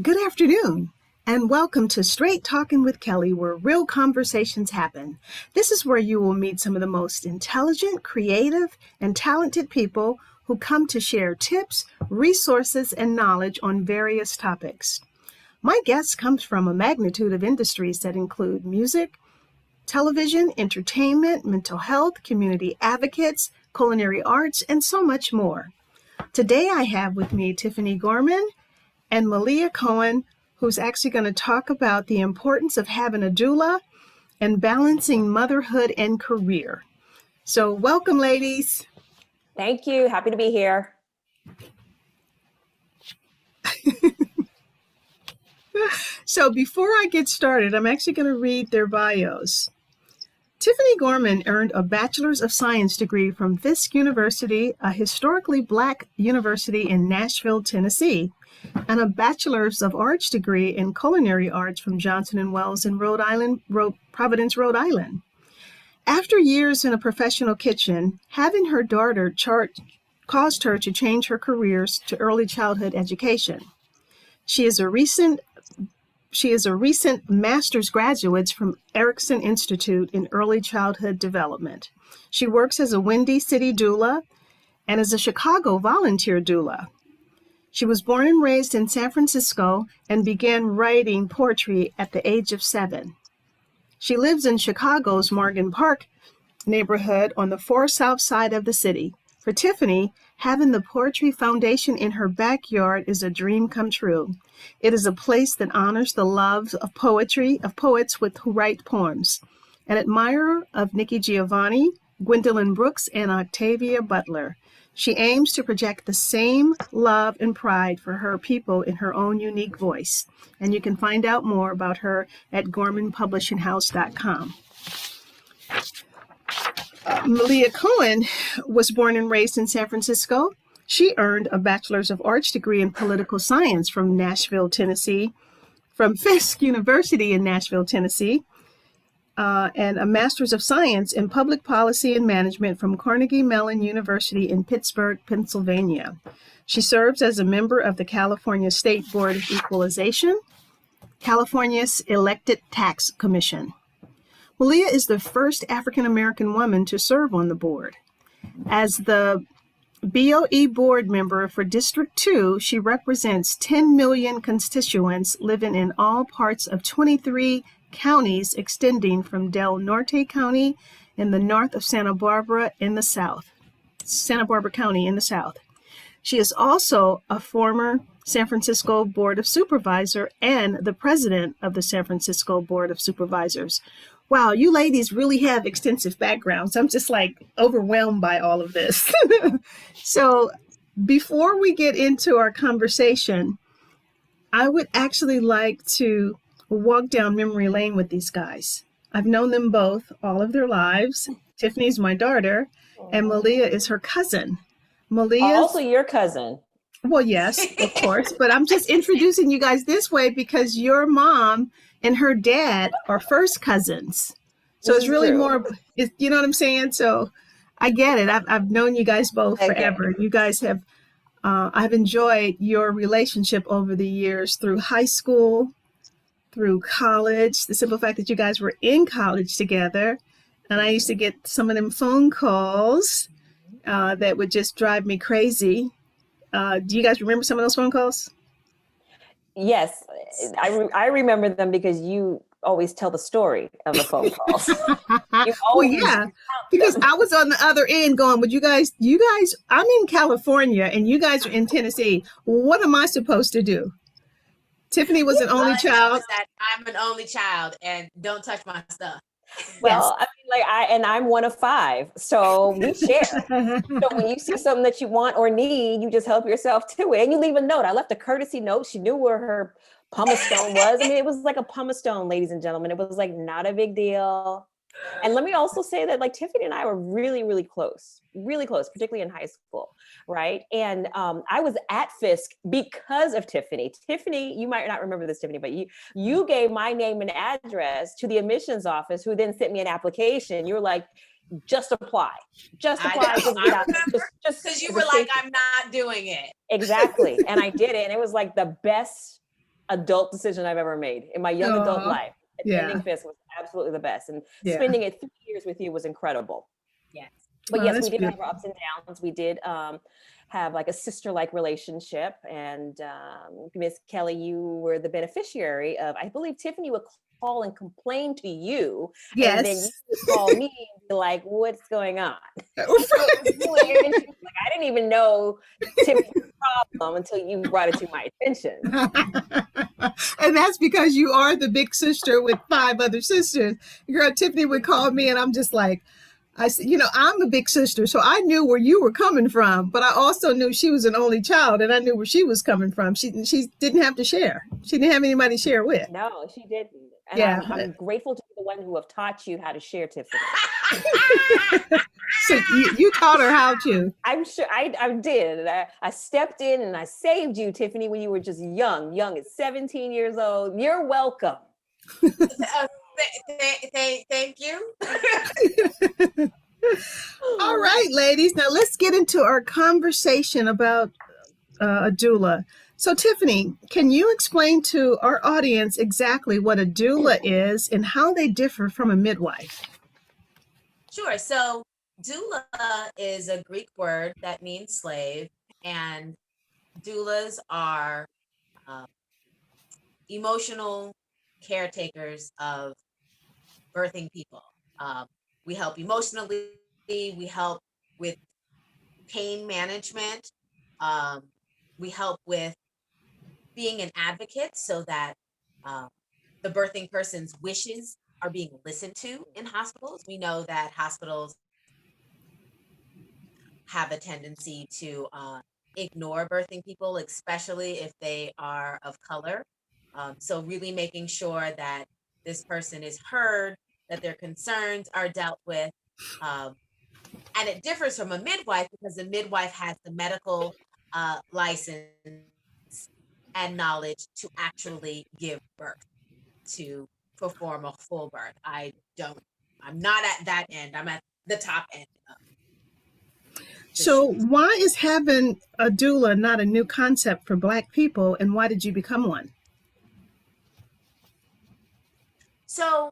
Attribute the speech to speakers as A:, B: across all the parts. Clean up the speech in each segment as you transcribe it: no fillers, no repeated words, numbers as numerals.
A: Good afternoon, and welcome to Straight Talking with Kelly, where real conversations happen. This is where you will meet some of the most intelligent, creative, and talented people who come to share tips, resources, and knowledge on various topics. My guest comes from a magnitude of industries that include music, television, entertainment, mental health, community advocates, culinary arts, and so much more. Today I have with me Tiffany Gorman and Malia Cohen, who's actually going to talk about the importance of having a doula and balancing motherhood and career. So welcome, ladies.
B: Thank you. Happy to be here.
A: So before I get started, I'm actually going to read their bios. Tiffany Gorman earned a Bachelor of Science degree from Fisk University, a historically Black university in Nashville, Tennessee, and a Bachelor of Arts degree in Culinary Arts from Johnson & Wales in Providence, Rhode Island. After years in a professional kitchen, having her daughter caused her to change her careers to early childhood education. She is a recent master's graduate from Erickson Institute in Early Childhood Development. She works as a Windy City doula and as a Chicago volunteer doula. She was born and raised in San Francisco and began writing poetry at the age of 7. She lives in Chicago's Morgan Park neighborhood on the far south side of the city. For Tiffany, having the Poetry Foundation in her backyard is a dream come true. It is a place that honors the love of poetry, of poets who write poems. An admirer of Nikki Giovanni, Gwendolyn Brooks, and Octavia Butler. She aims to project the same love and pride for her people in her own unique voice. And you can find out more about her at gormanpublishinghouse.com. Malia Cohen was born and raised in San Francisco. She earned a Bachelor of Arts degree in political science from Nashville, Tennessee, from Fisk University in Nashville, Tennessee, and a Master's of Science in Public Policy and Management from Carnegie Mellon University in Pittsburgh, Pennsylvania. She serves as a member of the California State Board of Equalization, California's elected tax commission. Malia is the first African-American woman to serve on the board. As the BOE board member for District 2, she represents 10 million constituents living in all parts of 23 counties extending from Del Norte County in the north of Santa Barbara County in the south. She is also a former San Francisco Board of Supervisor and the president of the San Francisco Board of Supervisors. Wow, you ladies really have extensive backgrounds. I'm just overwhelmed by all of this. So before we get into our conversation, I would actually like to walk down memory lane with these guys. I've known them both all of their lives. Tiffany's my daughter, and Malia is her cousin. Malia
B: Also your cousin.
A: Well, yes, of course, but I'm just introducing you guys this way because your mom and her dad are first cousins. So it's really more, you know what I'm saying? So I get it. I've known you guys both forever. You guys have, I've enjoyed your relationship over the years through high school, through college, the simple fact that you guys were in college together. And I used to get some of them phone calls that would just drive me crazy. Do you guys remember some of those phone calls?
B: Yes, I remember them because you always tell the story of the phone calls.
A: Well, yeah, because I was on the other end going, but you guys, I'm in California and you guys are in Tennessee. What am I supposed to do? Tiffany was an only child.
C: I'm an only child and don't touch my stuff.
B: Well, yes. I mean, I'm one of 5, so we share. So when you see something that you want or need, you just help yourself to it, and you leave a note. I left a courtesy note. She knew where her pumice stone was. I mean, it was like a pumice stone, ladies and gentlemen. It was not a big deal. And let me also say that Tiffany and I were really, really close, particularly in high school, right? And I was at Fisk because of Tiffany. Tiffany, you might not remember this, Tiffany, but you gave my name and address to the admissions office, who then sent me an application. You were like, just apply. Just
C: because you were like, I'm not doing it.
B: Exactly. And I did it. And it was like the best adult decision I've ever made in my young adult life. Attending
A: Yeah.
B: Fisk was absolutely the best. And
A: Yeah.
B: spending it 3 years with you was incredible.
C: Yes.
B: But
A: Oh,
B: yes,
A: that's
B: we did have
A: beautiful.
B: our ups and downs. We did have like a sister-like relationship. And Miss Kelly, you were the beneficiary of, I believe Tiffany would call and complain to you. And then you
A: Yes.
B: would call me and be like, what's going on? So it was really interesting. Like, I didn't even know Tiffany's problem until you brought it to my attention.
A: And that's because you are the big sister with 5 other sisters. Girl, Tiffany would call me and I'm just like, I said, I'm a big sister, so I knew where you were coming from, but I also knew she was an only child and I knew where she was coming from. She didn't have to share. She didn't have anybody to share with.
B: No, she didn't. And
A: Yeah.
B: I'm grateful to be the one who have taught you how to share, Tiffany.
A: So you taught her how to.
B: I'm sure I did. I stepped in and I saved you, Tiffany, when you were just young at 17 years old. You're welcome.
C: Thank you.
A: All right, ladies. Now let's get into our conversation about a doula. So, Tiffany, can you explain to our audience exactly what a doula is and how they differ from a midwife?
C: Sure. So doula is a Greek word that means slave, and doulas are emotional caretakers of birthing people. We help emotionally, we help with pain management, we help with being an advocate so that the birthing person's wishes are being listened to in hospitals. We know that hospitals have a tendency to ignore birthing people, especially if they are of color. So really making sure that this person is heard, that their concerns are dealt with. And it differs from a midwife because the midwife has the medical license and knowledge to actually give birth, to perform a full birth. I'm not at that end. I'm at the top end.
A: So, why is having a doula not a new concept for Black people, and why did you become one?
C: So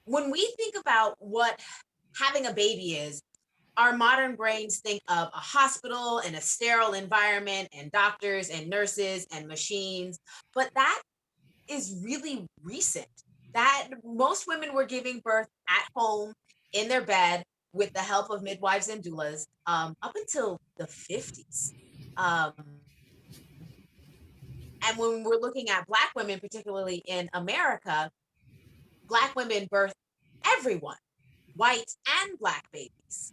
C: when we think about what having a baby is, our modern brains think of a hospital and a sterile environment and doctors and nurses and machines, but that is really recent. That most women were giving birth at home in their bed with the help of midwives and doulas up until the 50s. And when we're looking at Black women, particularly in America, Black women birth everyone, white and Black babies.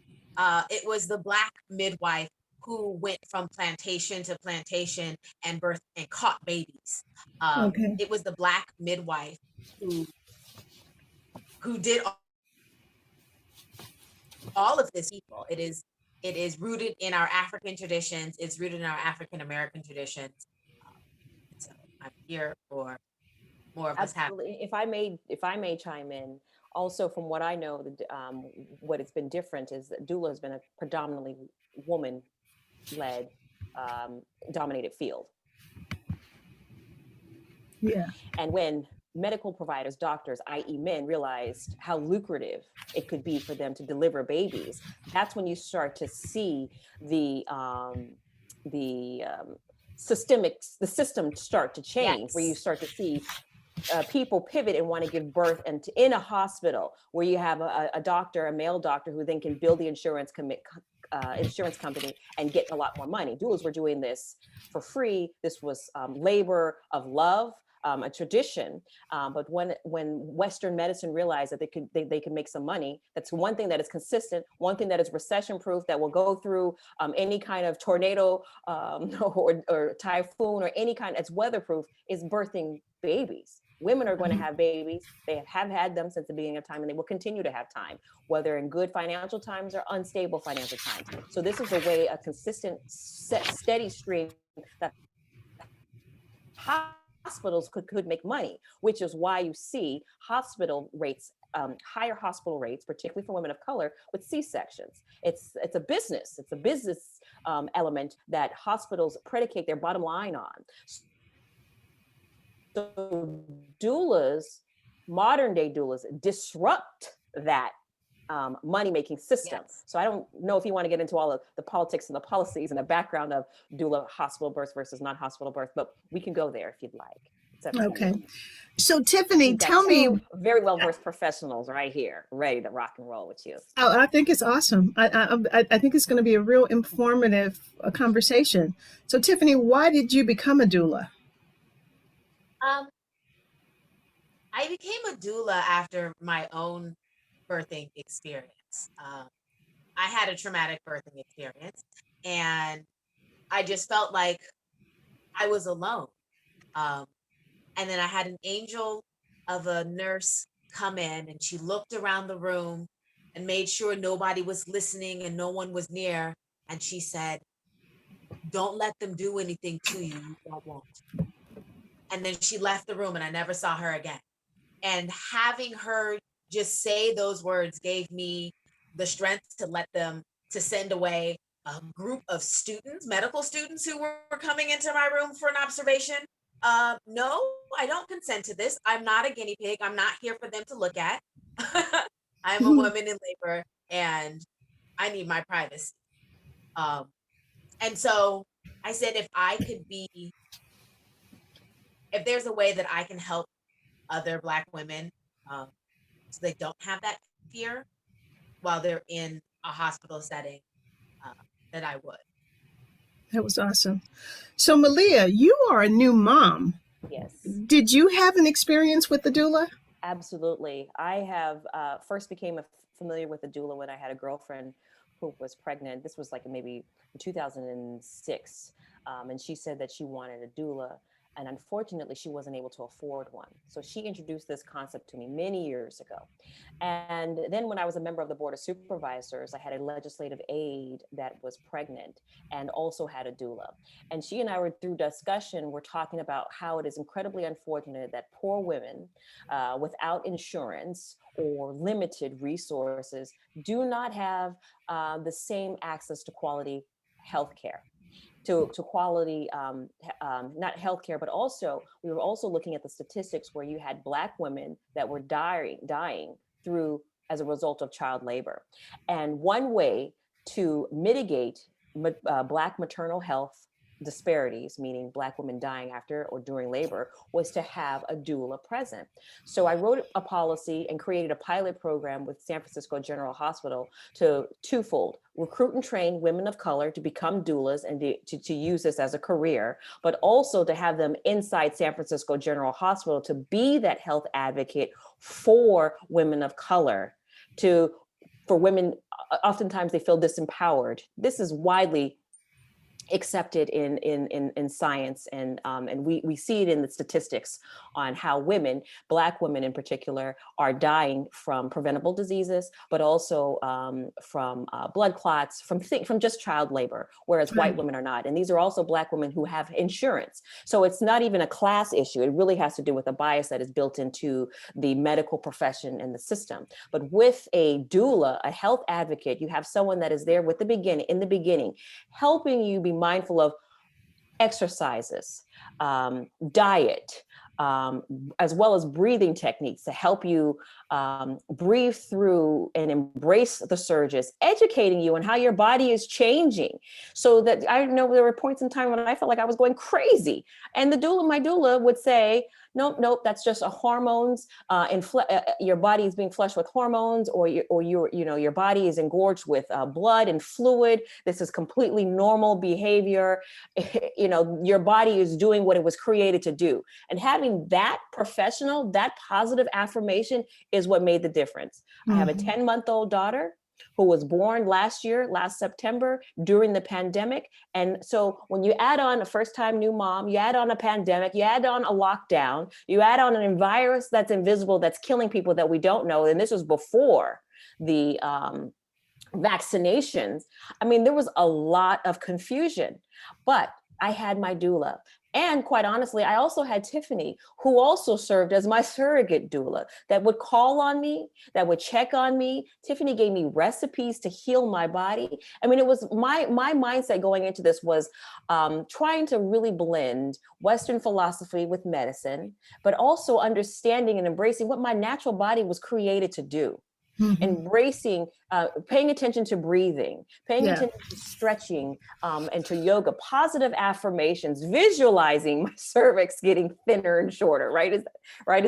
C: It was the Black midwife who went from plantation to plantation and birthed and caught babies.
A: Okay.
C: It was the Black midwife who did all of this. People. It is rooted in our African traditions. It's rooted in our African American traditions. So I'm here for more of what's happening.
B: Absolutely. If I may chime in, also from what I know, what it's been different is that doula has been a predominantly woman-led, dominated field.
A: Yeah.
B: And when medical providers, doctors, i.e. men, realized how lucrative it could be for them to deliver babies, that's when you start to see the system start to change,
C: Yes.
B: where you start to see people pivot and want to give birth in a hospital where you have a doctor, a male doctor, who then can bill the insurance company and get a lot more money. Doulas were doing this for free. This was labor of love, a tradition. But when Western medicine realized that they could make some money, that's one thing that is consistent, one thing that is recession-proof, that will go through any kind of tornado or typhoon or any kind, it's weatherproof, is birthing babies. Women are going to have babies. They have had them since the beginning of time, and they will continue to have time, whether in good financial times or unstable financial times. So this is a way, a consistent, steady stream that hospitals could make money, which is why you see hospital rates, higher hospital rates, particularly for women of color, with C-sections. It's a business. It's a business element that hospitals predicate their bottom line on. So doulas, modern day doulas, disrupt that money-making system.
C: Yes.
B: So I don't know if you want to get into all of the politics and the policies and the background of doula hospital birth versus non-hospital birth, but we can go there if you'd like. It's up to
A: Okay.
B: you.
A: So Tiffany,
B: We've got
A: tell me.
B: two very well-versed professionals right here, ready to rock and roll with you.
A: Oh, I think it's awesome. I think it's going to be a real informative conversation. So Tiffany, why did you become a doula?
C: I became a doula after my own birthing experience. I had a traumatic birthing experience, and I just felt like I was alone. And then I had an angel of a nurse come in, and she looked around the room and made sure nobody was listening and no one was near. And she said, "Don't let them do anything to you you don't want." And then she left the room, and I never saw her again. And having her just say those words gave me the strength to send away a group of students, medical students who were coming into my room for an observation. No, I don't consent to this. I'm not a guinea pig. I'm not here for them to look at. I'm a woman in labor and I need my privacy. And so I said, if there's a way that I can help other Black women so they don't have that fear while they're in a hospital setting, that I would.
A: That was awesome. So Malia, you are a new mom.
B: Yes.
A: Did you have an experience with the doula?
B: Absolutely. I have first became familiar with the doula when I had a girlfriend who was pregnant. This was like maybe in 2006. And she said that she wanted a doula. And unfortunately, she wasn't able to afford one. So she introduced this concept to me many years ago. And then when I was a member of the Board of Supervisors, I had a legislative aide that was pregnant and also had a doula. And she and I were, through discussion, we're talking about how it is incredibly unfortunate that poor women without insurance or limited resources do not have the same access to quality healthcare. To quality, not healthcare, but also we were also looking at the statistics where you had Black women that were dying through as a result of child labor. And one way to mitigate Black maternal health disparities, meaning Black women dying after or during labor, was to have a doula present. So I wrote a policy and created a pilot program with San Francisco General Hospital to twofold: recruit and train women of color to become doulas and to use this as a career, but also to have them inside San Francisco General Hospital to be that health advocate for women of color. For women, oftentimes they feel disempowered. This is widely accepted in science, and we see it in the statistics on how women, Black women in particular, are dying from preventable diseases, but also from blood clots, from just child labor, whereas white women are not. And these are also Black women who have insurance. So it's not even a class issue. It really has to do with a bias that is built into the medical profession and the system. But with a doula, a health advocate, you have someone that is there in the beginning, helping you be mindful of exercises, diet, as well as breathing techniques to help you breathe through and embrace the surges, educating you on how your body is changing. So that I know there were points in time when I felt like I was going crazy. And my doula would say, nope, that's just a hormones. Your body is being flushed with hormones, or your body is engorged with blood and fluid. This is completely normal behavior. Your body is doing what it was created to do. And having that professional, that positive affirmation is what made the difference. Mm-hmm. I have a 10-month-old daughter who was born last September during the pandemic. And so when you add on a first-time new mom, you add on a pandemic, you add on a lockdown, you add on a virus that's invisible, that's killing people that we don't know. And this was before the vaccinations. I mean, there was a lot of confusion, but I had my doula. And quite honestly, I also had Tiffany, who also served as my surrogate doula, that would call on me, that would check on me. Tiffany gave me recipes to heal my body. I mean, it was my mindset going into this was trying to really blend Western philosophy with medicine, but also understanding and embracing what my natural body was created to do. Embracing, paying attention to breathing, paying attention to stretching, and to yoga, positive affirmations, visualizing my cervix getting thinner and shorter, right? Is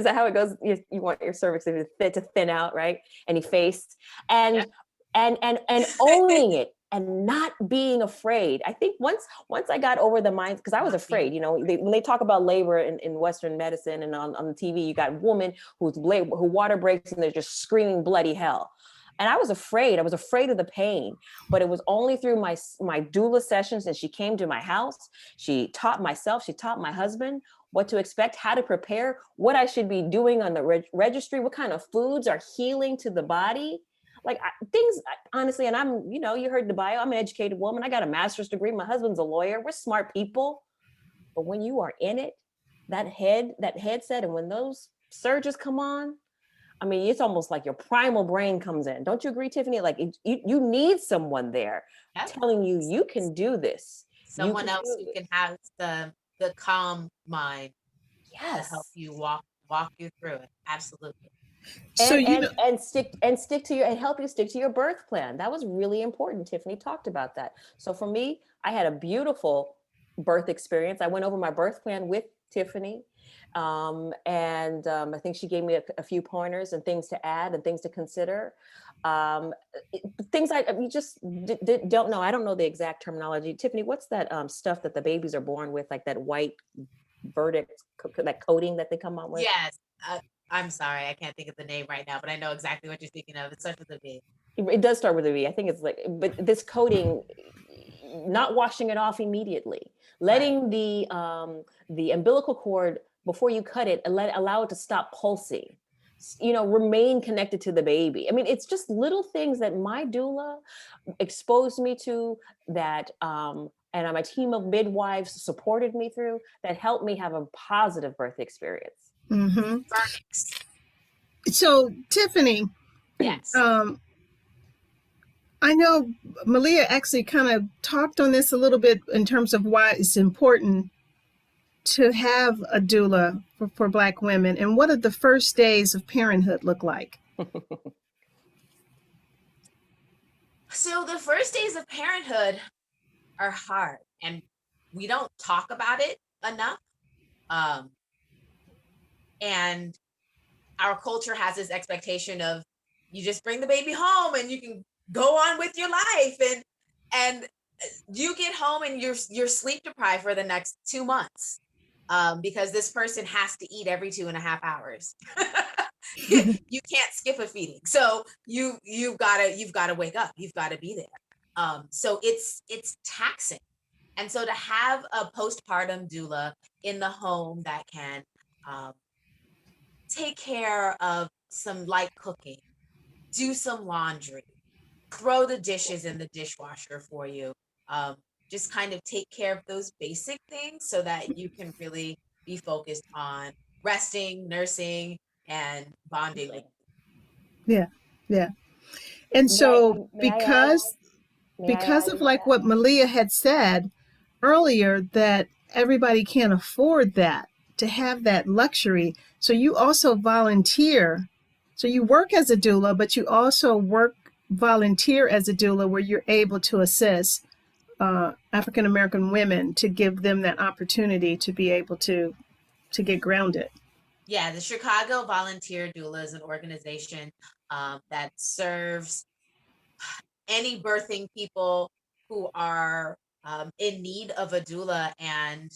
B: that how it goes? You want your cervix to thin out, right? And your face, and owning it and not being afraid. I think once I got over the mind, because I was afraid, when they talk about labor in Western medicine and on the TV, you got a woman who water breaks and they're just screaming bloody hell. And I was afraid of the pain, but it was only through my doula sessions, and she came to my house. She taught myself, she taught my husband what to expect, how to prepare, what I should be doing on the registry, what kind of foods are healing to the body. Like things, honestly, and I'm, you heard the bio, I'm an educated woman. I got a master's degree. My husband's a lawyer. We're smart people. But when you are in it, that headset, and when those surges come on, I mean, it's almost like your primal brain comes in. Don't you agree, Tiffany? Like you need someone there telling you can do this.
C: Someone else who can have the calm mind to help you walk you through it. Absolutely.
B: So stick to and help you stick to your birth plan. That was really important. Tiffany talked about that. So for me, I had a beautiful birth experience. I went over my birth plan with Tiffany. I think she gave me a few pointers and things to add and things to consider. Things you just don't know. I don't know the exact terminology. Tiffany, what's that stuff that the babies are born with, like that white verdict, that coating that they come out with?
C: Yes. I'm sorry, I can't think of the name right now, but I know exactly what you're speaking of. It starts with a V.
B: It does start with a V. I think it's like, but this coating, not washing it off immediately, letting the umbilical cord, before you cut it, allow it to stop pulsing, remain connected to the baby. I mean, it's just little things that my doula exposed me to, that and my team of midwives supported me through, that helped me have a positive birth experience.
A: So, Tiffany,
C: yes,
A: I know Malia actually kind of talked on this a little bit in terms of why it's important to have a doula for Black women, and what did the first days of parenthood look like?
C: So the first days of parenthood are hard, and we don't talk about it enough. And our culture has this expectation of, you just bring the baby home and you can go on with your life, and you get home and you're sleep deprived for the next 2 months, because this person has to eat every 2.5 hours. You can't skip a feeding, so you've got to wake up, you've got to be there. So it's taxing. And so to have a postpartum doula in the home that can take care of some light cooking, do some laundry, throw the dishes in the dishwasher for you, just kind of take care of those basic things so that you can really be focused on resting, nursing, and bonding.
A: Yeah. And so because of like what Malia had said earlier, that everybody can't afford that, to have that luxury. So you also volunteer. So you work as a doula, but you also volunteer as a doula, where you're able to assist African American women, to give them that opportunity to be able to get grounded.
C: Yeah, the Chicago Volunteer Doula is an organization that serves any birthing people who are in need of a doula and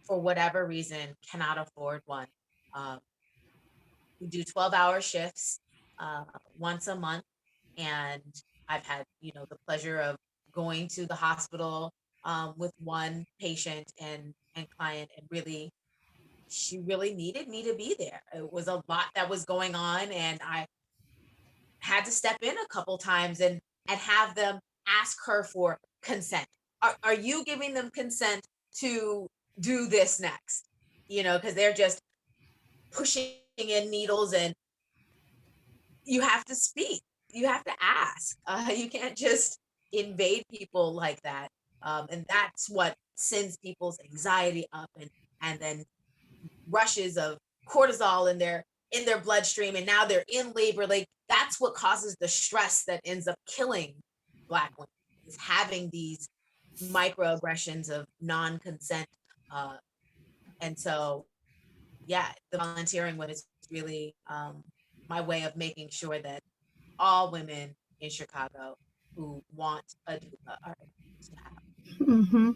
C: for whatever reason cannot afford one. We do 12-hour shifts once a month, and I've had the pleasure of going to the hospital with one patient and client, and she really needed me to be there. It was a lot that was going on, and I had to step in a couple times and have them ask her for consent. Are you giving them consent to do this next, because they're just pushing in needles, and you have to speak, you have to ask. You can't just invade people like that. And that's what sends people's anxiety up, and then rushes of cortisol in their bloodstream, and now they're in labor. Like, that's what causes the stress that ends up killing Black women, is having these microaggressions of non-consent. And so, yeah, the volunteering one is really my way of making sure that all women in Chicago who want a doula are able to have.
A: Mm-hmm.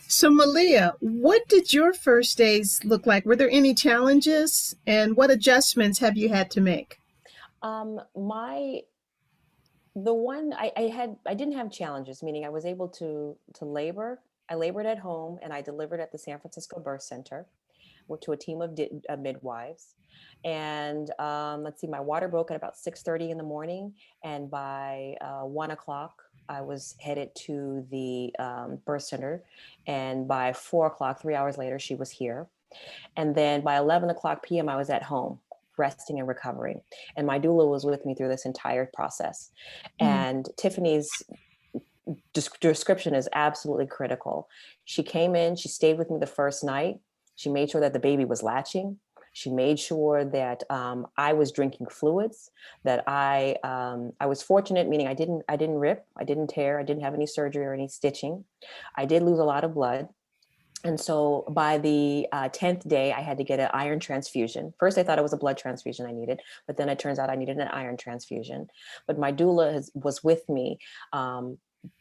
A: So, Malia, what did your first days look like? Were there any challenges, and what adjustments have you had to make?
B: I didn't have challenges, meaning I was able to labor. I labored at home and I delivered at the San Francisco Birth Center to a team of midwives. And let's see, my water broke at about 6:30 in the morning. And by 1 o'clock, I was headed to the birth center. And by 4 o'clock, 3 hours later, she was here. And then by 11 o'clock p.m., I was at home, resting and recovering. And my doula was with me through this entire process. And Tiffany's description is absolutely critical. She came in, she stayed with me the first night. She made sure that the baby was latching. She made sure that I was drinking fluids, that I was fortunate, meaning I didn't rip, I didn't tear, I didn't have any surgery or any stitching. I did lose a lot of blood. And so by the 10th day, I had to get an iron transfusion. First, I thought it was a blood transfusion I needed, but then it turns out I needed an iron transfusion. But my doula was with me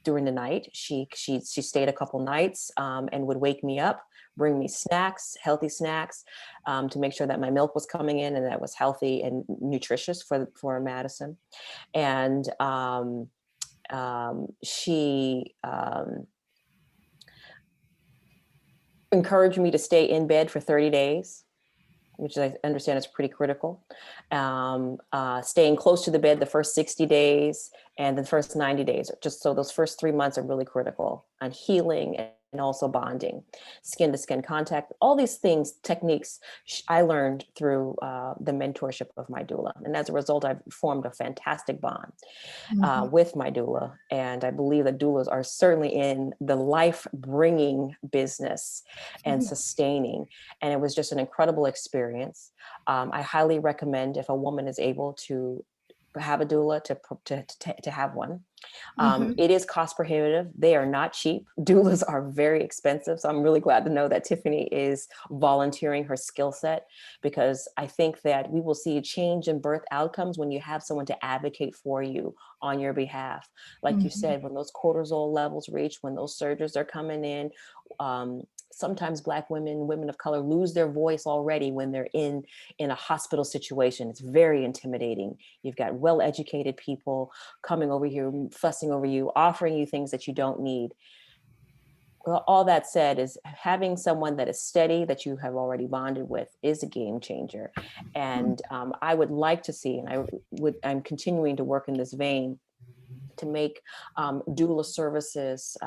B: during the night. She stayed a couple nights and would wake me up, bring me snacks, healthy snacks, to make sure that my milk was coming in and that it was healthy and nutritious for Madison. And she encouraged me to stay in bed for 30 days, which I understand is pretty critical. Staying close to the bed the first 60 days and the first 90 days, just so those first 3 months are really critical on healing and also bonding, skin to skin contact, all these things, techniques I learned through the mentorship of my doula. And as a result, I've formed a fantastic bond with my doula. And I believe that doulas are certainly in the life bringing business and sustaining. And it was just an incredible experience. I highly recommend, if a woman is able to have a doula, to have one. It is cost prohibitive. They are not cheap. Doulas are very expensive. So I'm really glad to know that Tiffany is volunteering her skill set, because I think that we will see a change in birth outcomes when you have someone to advocate for you on your behalf. Like you said, when those cortisol levels reach, when those surges are coming in, sometimes Black women of color lose their voice already when they're in a hospital situation. It's very intimidating. You've got well-educated people coming over here, fussing over you, offering you things that you don't need. Well, all that said, is having someone that is steady, that you have already bonded with, is a game changer. And I would like to see, and I'm continuing to work in this vein, to make doula services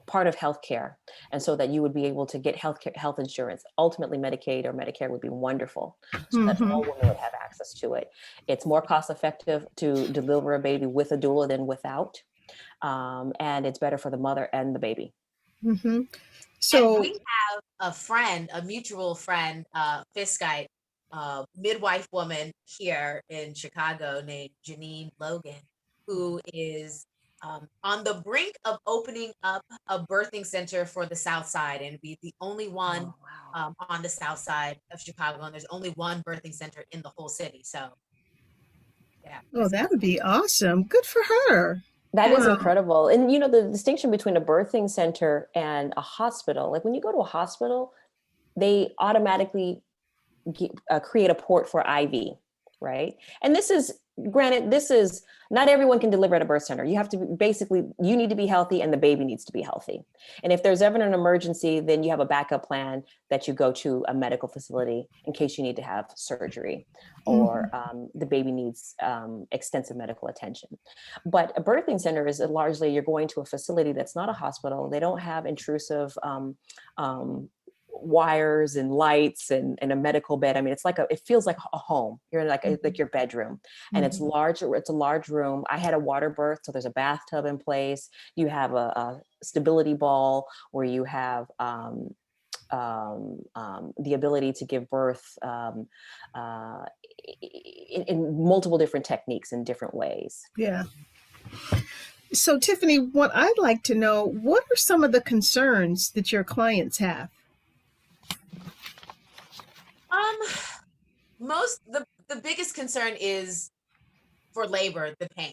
B: part of healthcare, and so that you would be able to get health insurance. Ultimately, Medicaid or Medicare would be wonderful, so that all women would have access to it. It's more cost effective to deliver a baby with a doula than without, and it's better for the mother and the baby.
C: So, and we have a friend, a mutual friend, Fiskite, midwife woman here in Chicago named Janine Logan, who is on the brink of opening up a birthing center for the South Side, and be the only one on the South Side of Chicago. And there's only one birthing center in the whole city. So, yeah.
A: Oh, that would be awesome. Good for her.
B: That is incredible. And, you know, the distinction between a birthing center and a hospital, like when you go to a hospital, they automatically create a port for IV, right? And this is granted, this is not everyone can deliver at a birth center. You have to you need to be healthy and the baby needs to be healthy. And if there's ever an emergency, then you have a backup plan that you go to a medical facility in case you need to have surgery or the baby needs extensive medical attention. But a birthing center is largely, you're going to a facility that's not a hospital. They don't have intrusive wires and lights and a medical bed. I mean, it feels like a home. You're in like your bedroom, and it's large. It's a large room. I had a water birth, so there's a bathtub in place. You have a stability ball where you have the ability to give birth in multiple different techniques in different ways.
A: Yeah. So Tiffany, what I'd like to know, what are some of the concerns that your clients have?
C: The biggest concern is for labor, the pain.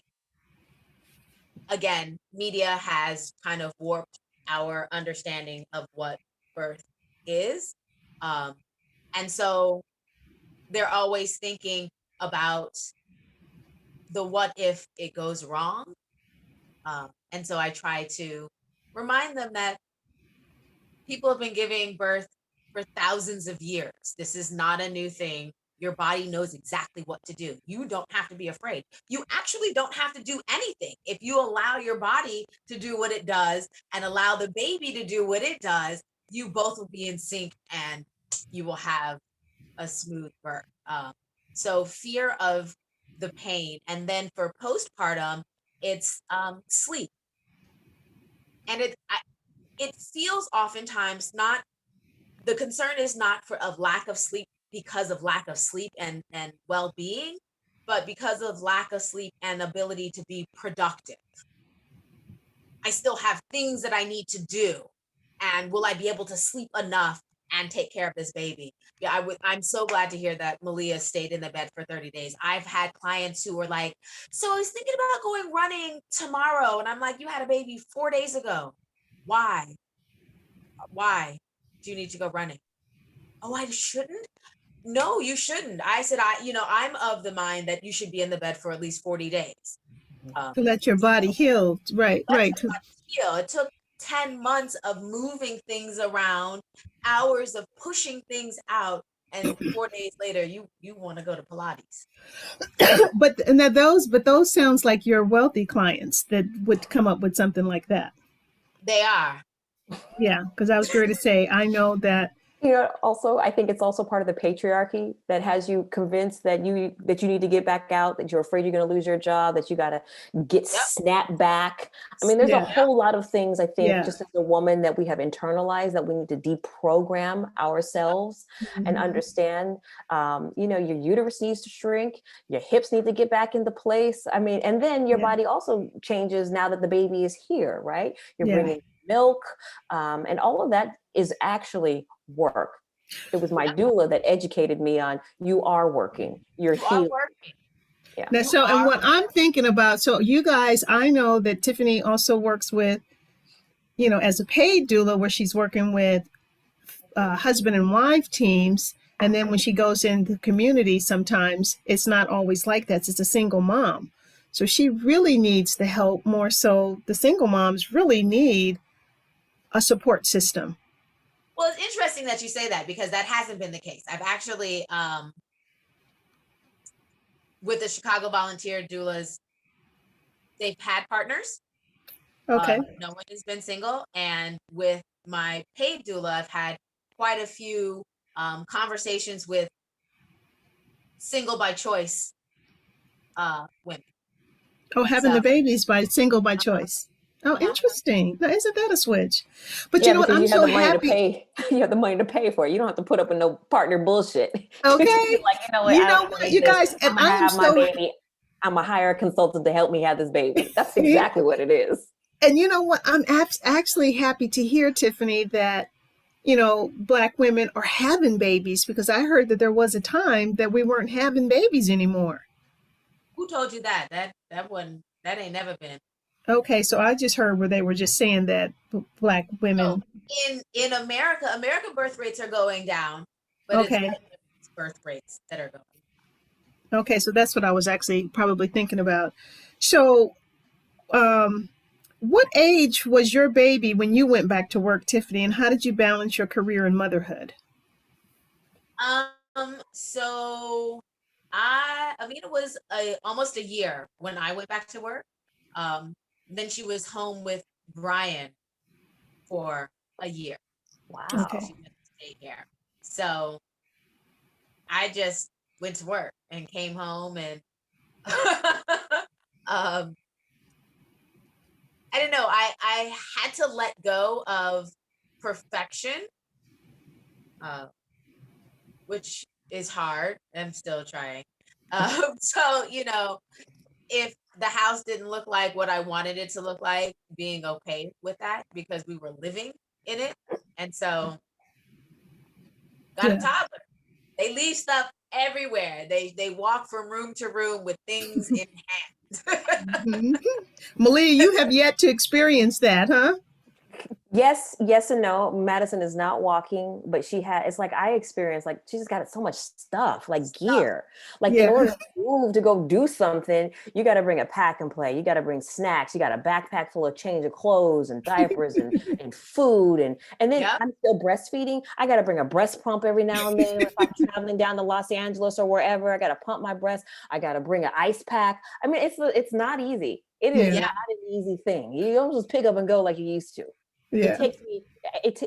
C: Again, media has kind of warped our understanding of what birth is. And so they're always thinking about the what if it goes wrong. And so I try to remind them that people have been giving birth for thousands of years. This is not a new thing. Your body knows exactly what to do. You don't have to be afraid. You actually don't have to do anything. If you allow your body to do what it does and allow the baby to do what it does, you both will be in sync and you will have a smooth birth. So fear of the pain. And then for postpartum, it's sleep. And it feels oftentimes not, the concern is not of lack of sleep because of lack of sleep and well-being, but because of lack of sleep and ability to be productive. I still have things that I need to do. And will I be able to sleep enough and take care of this baby? Yeah, I'm so glad to hear that Malia stayed in the bed for 30 days. I've had clients who were like, so I was thinking about going running tomorrow. And I'm like, you had a baby 4 days ago. Why? Why do you need to go running? Oh, I shouldn't? No, you shouldn't. I said, I'm of the mind that you should be in the bed for at least 40 days.
A: To let your body heal. Right.
C: Heal. It took 10 months of moving things around, hours of pushing things out, and 4 days later, you want to go to Pilates.
A: But those sounds like your wealthy clients that would come up with something like that.
C: They are.
A: Yeah, because I was going to say, I know that.
B: Also, I think it's also part of the patriarchy that has you convinced that you need to get back out, that you're afraid you're going to lose your job, that you got to get snapped back. I mean, there's a whole lot of things, I think, just as a woman that we have internalized that we need to deprogram ourselves and understand, your uterus needs to shrink, your hips need to get back into place. I mean, and then your body also changes now that the baby is here, right? You're bringing milk, and all of that is actually work. It was my doula that educated me on, you are working, you're healing. Yeah.
A: Now, so, and what I'm thinking about, so you guys, I know that Tiffany also works with, as a paid doula, where she's working with husband and wife teams. And then when she goes in the community, sometimes it's not always like that. It's a single mom. So she really needs the help more. So the single moms really need a support system.
C: Well, it's interesting that you say that because that hasn't been the case. I've actually, with the Chicago volunteer doulas, they've had partners.
A: Okay.
C: No one has been single. And with my paid doula, I've had quite a few conversations with single by choice women.
A: Oh, having the babies single by choice. Oh, interesting. Now, isn't that a switch? But you know what? I'm so happy.
B: You have the money to pay for it. You don't have to put up with no partner bullshit.
A: Okay. You guys, and I'm so
B: baby. I'm a hire a consultant to help me have this baby. That's exactly what it is.
A: And you know what? I'm actually happy to hear, Tiffany, that Black women are having babies, because I heard that there was a time that we weren't having babies anymore.
C: Who told you that? That ain't never been.
A: Okay, so I just heard where they were just saying that Black women.
C: In America birth rates are going down, but it's birth rates that are going.
A: Okay, so that's what I was actually probably thinking about. So, um, what age was your baby when you went back to work, Tiffany, and how did you balance your career and motherhood?
C: So I mean, it was almost a year when I went back to work. Um, then she was home with Brian for a year.
A: Okay.
C: She
B: Wow.
C: went to daycare. So I just went to work and came home and um, I don't know. I had to let go of perfection, uh, which is hard. I'm still trying. So if the house didn't look like what I wanted it to look like, being okay with that because we were living in it, and so got a
A: Yeah.
C: toddler. They leave stuff everywhere. They walk from room to room with things in hand.
A: Mhm. Malia, you have yet to experience that, huh?
B: Yes, yes and no. Madison is not walking, but she had, it's like I experienced, like she just got so much stuff, like
C: Stuff.
B: gear. Like in
A: Yeah.
B: order to move to go do something, you got to bring a pack and play. You got to bring snacks. You got a backpack full of change of clothes and diapers and food. And then
C: Yep.
B: I'm still breastfeeding. I got to bring a breast pump every now and then. If I'm traveling down to Los Angeles or wherever, I got to pump my breast. I got to bring an ice pack. I mean, it's not easy. It is
A: Yeah.
C: Yeah.
B: not an easy thing. You don't just pick up and go like you used to. It
A: Yeah.
B: takes me,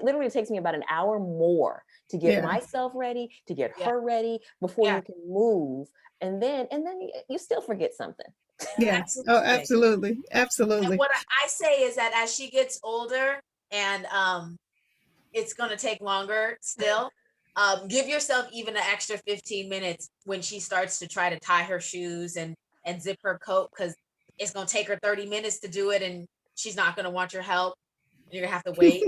B: literally takes me about an hour more to get
A: Yeah.
B: myself ready, to get
C: Yeah.
B: her ready before
C: Yeah.
B: you can move. And then you still forget something.
A: Yeah. Oh,
C: Absolutely.
A: absolutely.
C: And
A: Absolutely.
C: what I say is that as she gets older and it's going to take longer still, give yourself even an extra 15 minutes when she starts to try to tie her shoes and zip her coat, because it's going to take her 30 minutes to do it and she's not going to want your help. You're going to have to wait.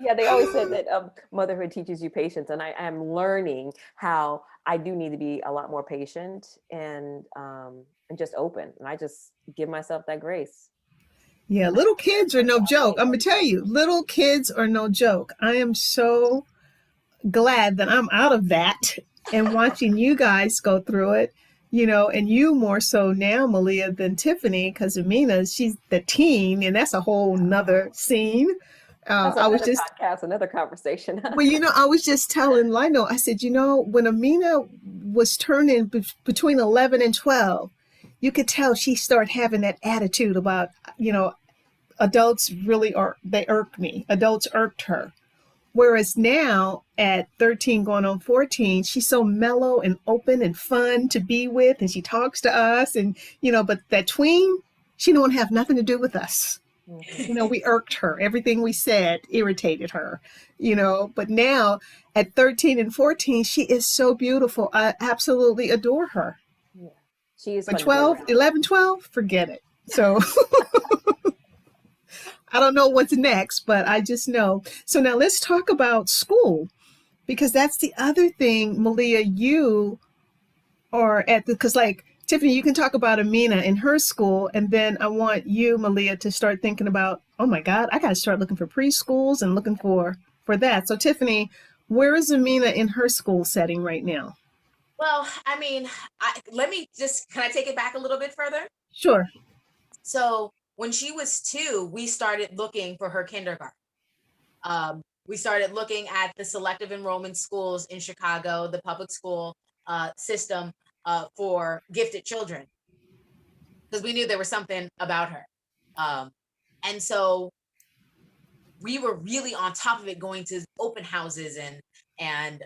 B: Yeah, they always said that motherhood teaches you patience, and I am learning how I do need to be a lot more patient and just open, and I just give myself that grace.
A: Yeah.
B: And I
A: Little
B: know
A: kids are
B: there's
A: no
B: a
A: joke.
B: holiday
A: I'm going
B: coming
A: to tell
B: up.
A: you, little kids are no joke. I am so glad that I'm out of that and watching you guys go through it, and you more so now, Malia, than Tiffany, because Amina, she's the teen, and that's a whole nother scene.
B: That's
A: I was
B: another
A: just,
B: podcast, another conversation.
A: well, I was just telling Lino, I said, when Amina was turning between 11 and 12, you could tell she started having that attitude about, adults really they irk me. Adults irked her. Whereas now at 13 going on 14, she's so mellow and open and fun to be with, and she talks to us, and but that tween, she don't have nothing to do with us.
B: Mhm.
A: We irked her. Everything we said irritated her, but now at 13 and 14, she is so beautiful. I absolutely adore her.
B: Yeah. She is
A: But
B: fun to be
A: 12,
B: around.
A: 11, 12, forget it. So I don't know what's next, but I just know. So now let's talk about school, because that's the other thing, Malia, you are at because like Tiffany, you can talk about Amina in her school, and then I want you, Malia, to start thinking about, oh my God, I got to start looking for preschools and looking for that. So Tiffany, where is Amina in her school setting right now?
C: Well, I mean, can I take it back a little bit further?
A: Sure.
C: So when she was 2, we started looking for her kindergarten. We started looking at the selective enrollment schools in Chicago, the public school system for gifted children, because we knew there was something about her. Um, and so we were really on top of it, going to open houses and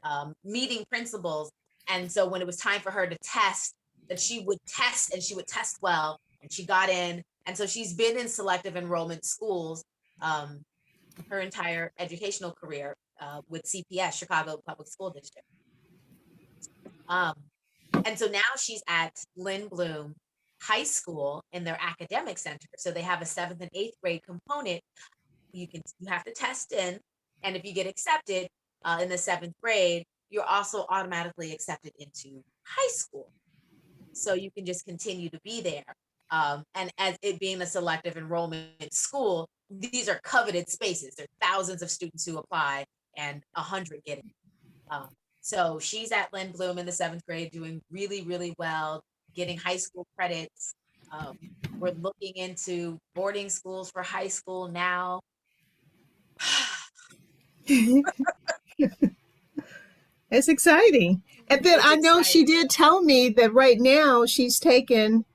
C: meeting principals. And so when it was time for her to test, that she would test and she would test well, and she got in. And so she's been in selective enrollment schools um, her entire educational career with CPS, Chicago Public School District. Um, and so now she's at Lynn Bloom High School in their academic center. So they have a 7th and 8th grade component. You have to test in, and if you get accepted in the 7th grade, you're also automatically accepted into high school. So you can just continue to be there. And as it being a selective enrollment school, these are coveted spaces. There are thousands of students who apply and 100 get it. Um, So she's at Lynn Bloom in the 7th grade, doing really, really well, getting high school credits. We're looking into boarding schools for high school now.
A: It's exciting. And then
C: It's
A: I know she
C: exciting.
A: did tell me that right now she's taken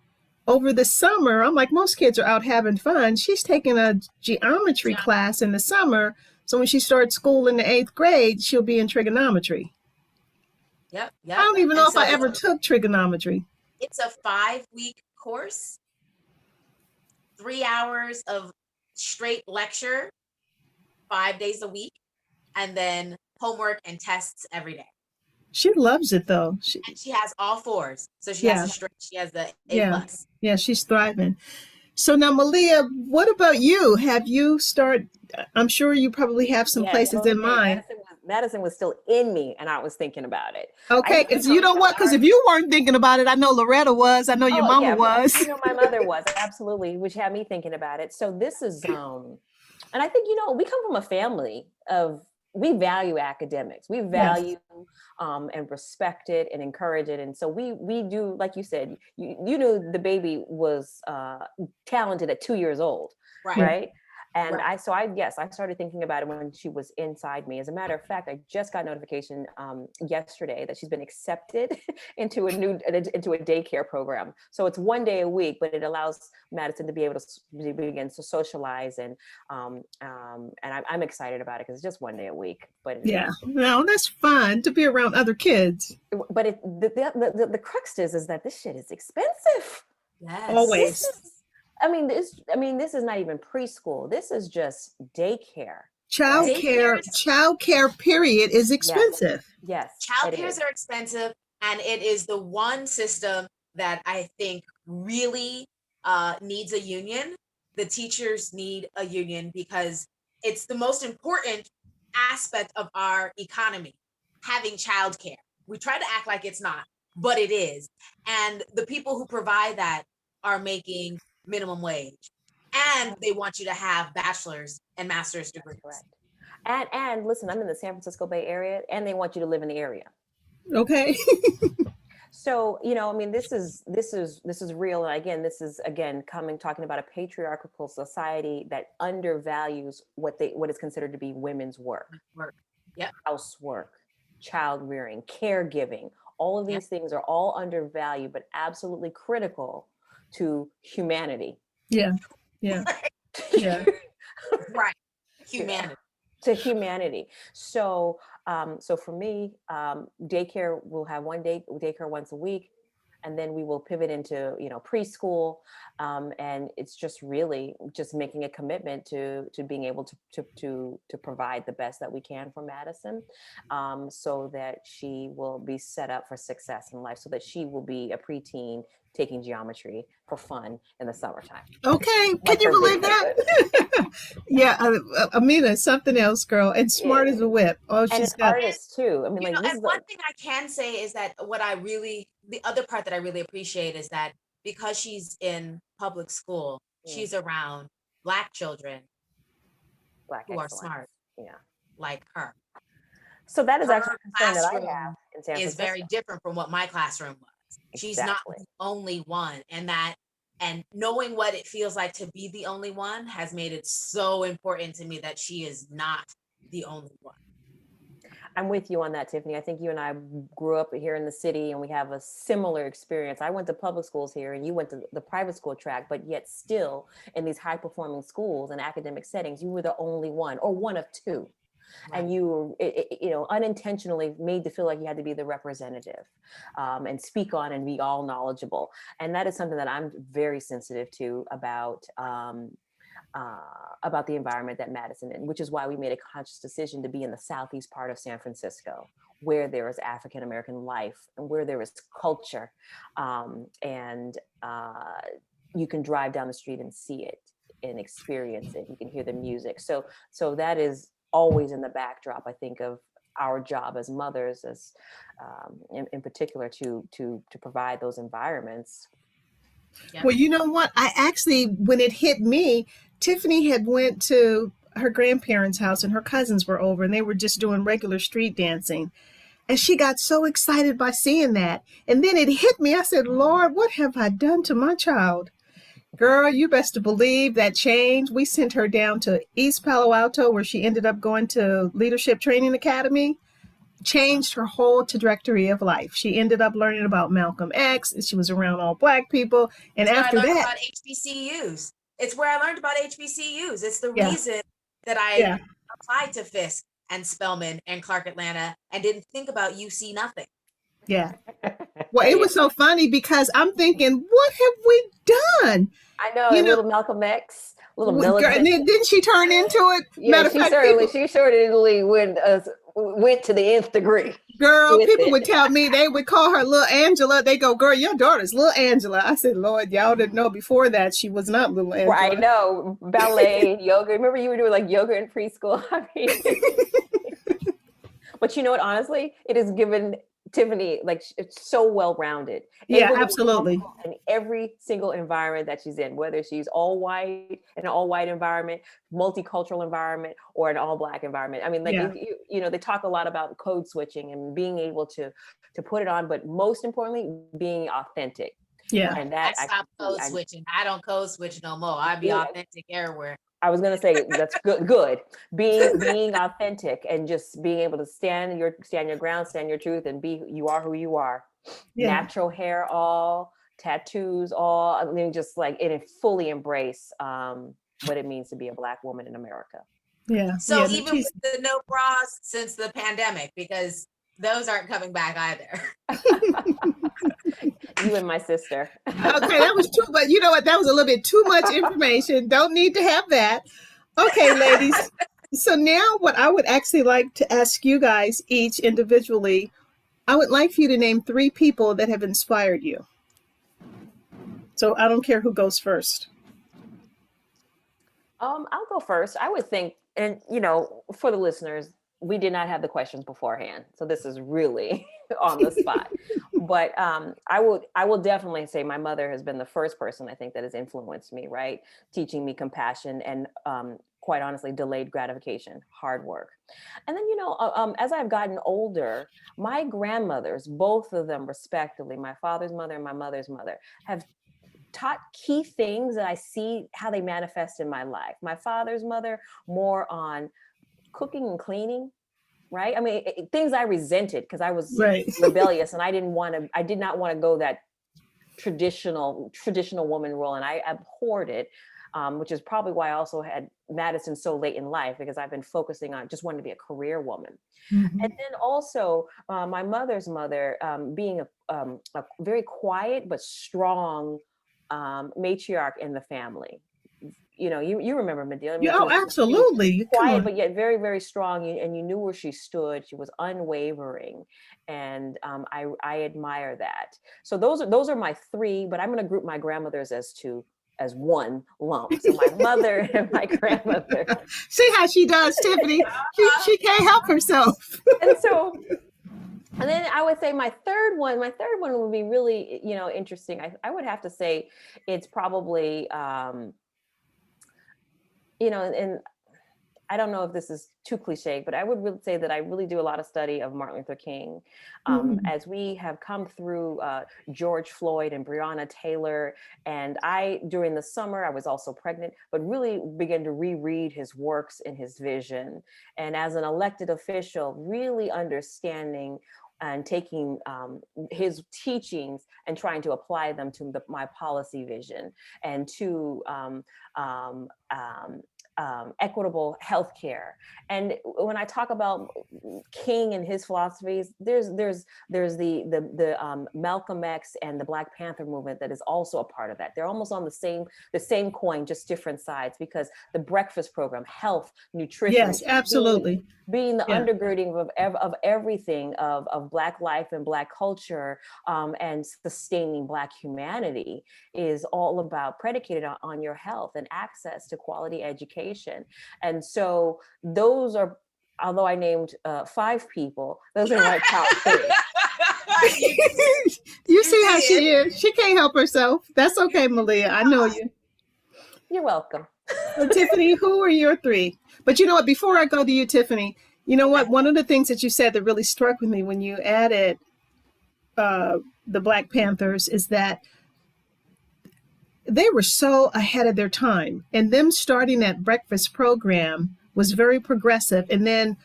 A: over the summer. I'm like, most kids are out having fun. She's taking a geometry class in the summer. So when she starts school in the 8th grade, she'll be in trigonometry.
C: Yep.
A: I don't even know if I ever took trigonometry.
C: It's a 5-week course, 3 hours of straight lecture, 5 days a week, and then homework and tests every day.
A: She loves it though.
C: And she has all 4s. So she has the A plus.
A: Yeah, she's thriving. So now, Malia, what about you? Have you I'm sure you probably have some places in mind.
B: Madison was still in me, and I was thinking about it.
A: Okay, because you know what? Because if you weren't thinking about it, I know Loretta was. I know your mama was.
B: I know my mother was, absolutely, which had me thinking about it. So this is, and I think, we come from a family we value academics. We value and respect it and encourage it. And so we do, like you said, you knew the baby was talented at 2 years old, right? And I started thinking about it when she was inside me. As a matter of fact, I just got notification yesterday that she's been accepted into a daycare program. So it's 1 day a week, but it allows Madison to be able to begin to socialize, and I'm excited about it because it's just 1 day a week. But
A: no, that's fun to be around other kids.
B: But the crux is that this shit is expensive.
C: Yes.
A: Always.
B: This is not even preschool. This is just daycare.
A: Childcare period is expensive.
B: Yes.
C: Childcares are expensive, and it is the one system that I think really needs a union. The teachers need a union because it's the most important aspect of our economy, having childcare. We try to act like it's not, but it is. And the people who provide that are making minimum wage, and they want you to have bachelor's and master's degrees.
B: Correct. And listen, I'm in the San Francisco Bay Area, and they want you to live in the area.
A: Okay.
B: So this is real. And again, this is talking about a patriarchal society that undervalues what is considered to be women's work.
C: Yep.
B: Housework, child rearing, caregiving. All of these things are all undervalued, but absolutely critical to humanity.
A: Yeah.
C: Right. Humanity.
B: To humanity. So for me, daycare, we'll have daycare once a week, and then we will pivot into preschool, and it's just really just making a commitment to being able to provide the best that we can for Madison, so that she will be set up for success in life, so that she will be a preteen taking geometry for fun in the summertime.
A: Okay, can you believe that? Yeah, Amina is something else, girl, and smart as a whip. Oh, she's
B: an artist too.
C: And one thing I can say is that the other part that I really appreciate is that because she's in public school, she's around Black children who are smart, like her.
B: So that is actually a concern that I have in San Francisco.
C: Is very different from what my classroom was. She's not the only one, and knowing what it feels like to be the only one has made it so important to me that she is not the only one.
B: I'm with you on that, Tiffany. I think you and I grew up here in the city, and we have a similar experience. I went to public schools here, and you went to the private school track, but yet still in these high performing schools and academic settings, you were the only one or one of two. Right. And you were, unintentionally made to feel like you had to be the representative, and speak on and be all knowledgeable. And that is something that I'm very sensitive to about the environment that Madison in, which is why we made a conscious decision to be in the southeast part of San Francisco, where there is African American life and where there is culture, and you can drive down the street and see it and experience it. You can hear the music. So that is always in the backdrop, I think, of our job as mothers, as in particular, to provide those environments.
A: Yeah. Well, you know what? I actually, when it hit me, Tiffany had went to her grandparents' house and her cousins were over, and they were just doing regular street dancing. And she got so excited by seeing that. And then it hit me. I said, Lord, what have I done to my child? Girl, you best to believe that change. We sent her down to East Palo Alto, where she ended up going to Leadership Training Academy. Changed her whole trajectory of life. She ended up learning about Malcolm X. She was around all Black people. And
C: That's
A: after
C: where I learned
A: that,
C: about HBCUs. It's where I learned about HBCUs. It's the
A: yeah,
C: reason that I
A: yeah,
C: applied to Fisk and Spelman and Clark Atlanta and didn't think about UC nothing.
A: yeah. Well, it was so funny because I'm thinking, what have we done?
B: I know,
A: You
B: a
A: know,
B: little Malcolm X, little
A: girl, and
B: militant.
A: then didn't she turn into it?
B: Yeah,
A: Matter of fact, people,
B: she certainly went to the nth degree
A: girl,
B: with
A: people
B: it.
A: would tell me, they would call her little Angela. They go, girl, your daughter's little Angela. I said, Lord, y'all didn't know before that she was not little Angela.
B: I know, ballet and yoga. Remember you were doing like yoga in preschool? I mean, but you know what, honestly, it has given Tiffany, like, it's so well-rounded.
A: Yeah,
B: Able to be
A: absolutely.
B: comfortable in every single environment that she's in, whether she's all white, in an all white environment, multicultural environment, or an all Black environment. I mean, like,
A: Yeah.
B: you know, they talk a lot about code switching and being able to put it on, but most importantly, being authentic.
A: Yeah.
B: And that
C: I stopped code switching. I don't code switch no more. I be authentic everywhere.
B: I was gonna say that's good. Being authentic and just being able to stand your ground, stand your truth, and you are who you are.
A: Yeah.
B: Natural hair, all tattoos, all. I mean, just like it fully embrace what it means to be a Black woman in America.
A: Yeah.
C: So
A: yeah,
C: even with the no bras since the pandemic, because those aren't coming back either.
B: You and my sister.
A: Okay, that was too, but you know what? That was a little bit too much information. Don't need to have that. Okay, ladies. So now what I would actually like to ask you guys each individually, I would like for you to name 3 people that have inspired you. So I don't care who goes first.
B: I'll go first. I would think, and you know, for the listeners, we did not have the questions beforehand, so this is really on the spot. But I will definitely say my mother has been the first person I think that has influenced me, right? Teaching me compassion and quite honestly, delayed gratification, hard work. And then, you know, as I've gotten older, my grandmothers, both of them respectively, my father's mother and my mother's mother, have taught key things that I see how they manifest in my life. My father's mother, more on cooking and cleaning, right? I mean, things I resented because I was rebellious and I did not want to go that traditional woman role, and I abhorred it, which is probably why I also had Madison so late in life, because I've been focusing on just wanting to be a career woman. Mm-hmm. And then also my mother's mother, being a very quiet but strong matriarch in the family. You know, you remember Medea. I mean,
A: oh, absolutely.
B: Quiet, but yet very, very strong. And you knew where she stood. She was unwavering. And I admire that. So those are my 3, but I'm going to group my grandmothers as one lump. So my mother and my grandmother.
A: See how she does, Tiffany. She can't help herself.
B: And then I would say my third one would be really, you know, interesting. I would have to say it's probably, you know, and I don't know if this is too cliche, but I would really say that I really do a lot of study of Martin Luther King. As we have come through George Floyd and Breonna Taylor, and during the summer, I was also pregnant, but really began to reread his works and his vision. And as an elected official, really understanding and taking his teachings and trying to apply them to my policy vision and to equitable healthcare. And when I talk about King and his philosophies, there's the Malcolm X and the Black Panther movement that is also a part of that. They're almost on the same coin, just different sides, because the breakfast program, health, nutrition,
A: yes, absolutely,
B: being the undergirding of everything of Black life and Black culture, and sustaining Black humanity is all about predicated on your health and access to quality education. And so those are, although I named 5 people, those are my top 3.
A: You see how she is. She can't help herself. That's okay, Malia. I know you.
B: You're welcome.
A: So, Tiffany, who are your 3? But you know what? Before I go to you, Tiffany, You know what? One of the things that you said that really struck with me when you added the Black Panthers is that they were so ahead of their time, and them starting that breakfast program was very progressive. And then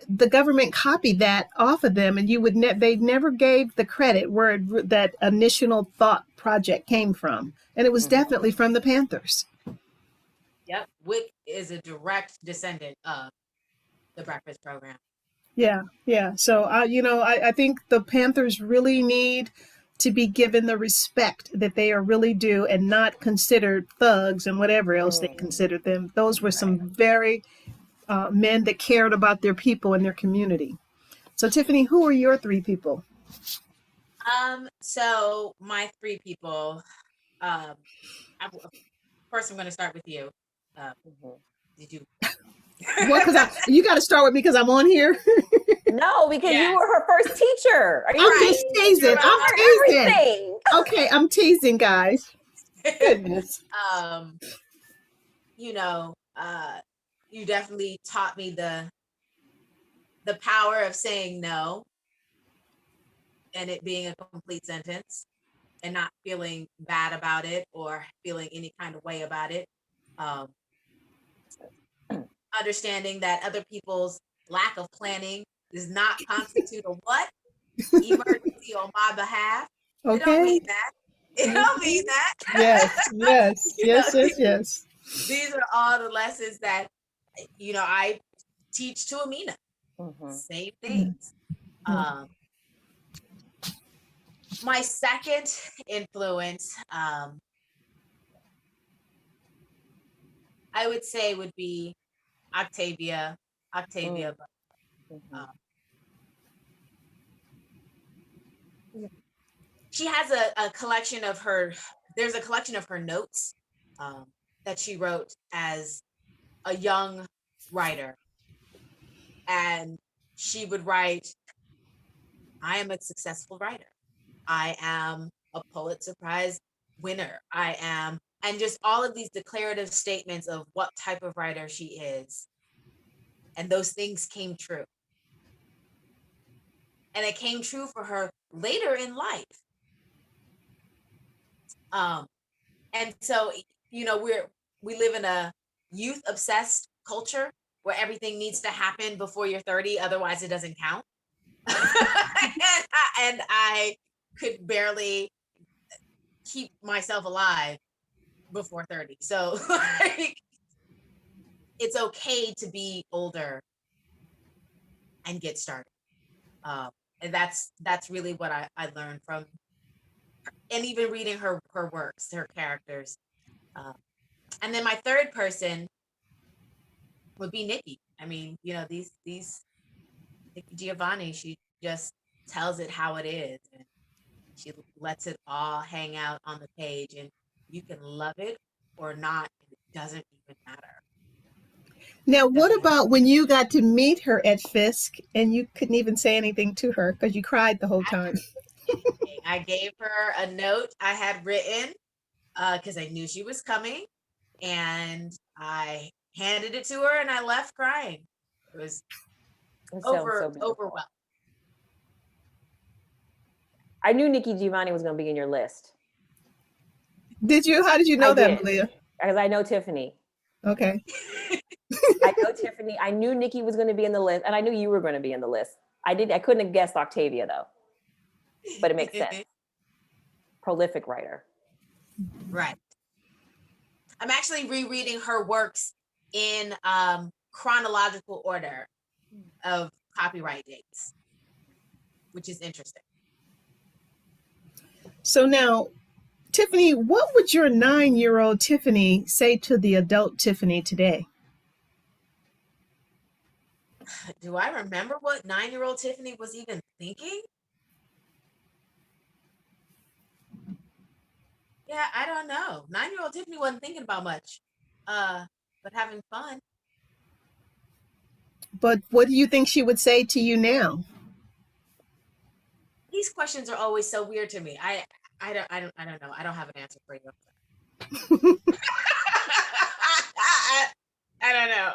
A: the government copied that off of them, and they never gave the credit where that initial thought project came from, and it was definitely from the Panthers.
C: Yep, WIC is a direct descendant of the breakfast program.
A: Yeah, yeah. So I think the Panthers really need to be given the respect that they are really due, and not considered thugs and whatever else they considered them. Those were some very men that cared about their people and their community. So Tiffany, who are your three people?
C: So my three people, first I'm going to start with you. Did you?
A: Well, because you got to start with me because I'm on here.
B: No, because you were her first teacher. Are you
A: I'm just teasing. I'm teasing.
B: Everything.
A: Okay, I'm teasing, guys. Goodness.
C: You definitely taught me the power of saying no and it being a complete sentence and not feeling bad about it or feeling any kind of way about it. Understanding that other people's lack of planning does not constitute a what? Emergency on my behalf.
A: Okay.
C: It don't mean that. It don't mean that.
A: Yes.
C: These are all the lessons that, I teach to Amina. Same things. My second influence, I would say would be Octavia. She has a collection of there's a collection of her notes that she wrote as a young writer. And she would write, I am a successful writer. I am a Pulitzer Prize winner. And just all of these declarative statements of what type of writer she is. And those things came true. And it came true for her later in life. And so, we live in a youth obsessed culture where everything needs to happen before you're 30, otherwise it doesn't count. and I could barely keep myself alive before 30. So it's okay to be older and get started. And that's really what I learned from her, and even reading her works, her characters. And then my third person would be Nikki. I mean, these Nikki Giovanni, she just tells it how it is, and she lets it all hang out on the page, and you can love it or not, and it doesn't even matter.
A: Now, what about when you got to meet her at Fisk and you couldn't even say anything to her because you cried the whole time?
C: I gave her a note I had written because I knew she was coming, and I handed it to her and I left crying. It was overwhelmed.
B: I knew Nikki Giovanni was going to be in your list.
A: Did you? How did you know that, Malia?
B: Because I know Tiffany.
A: Okay.
B: I know Tiffany. I knew Nikki was going to be in the list, and I knew you were going to be in the list. I couldn't have guessed Octavia though, but it makes sense. Prolific writer.
C: Right. I'm actually rereading her works in chronological order of copyright dates, which is interesting.
A: So now, Tiffany, what would your 9-year-old Tiffany say to the adult Tiffany today?
C: Do I remember what 9-year-old Tiffany was even thinking? Yeah, I don't know. 9-year-old Tiffany wasn't thinking about much, but having fun.
A: But what do you think she would say to you now?
C: These questions are always so weird to me. I don't know. I don't have an answer for you. I don't know.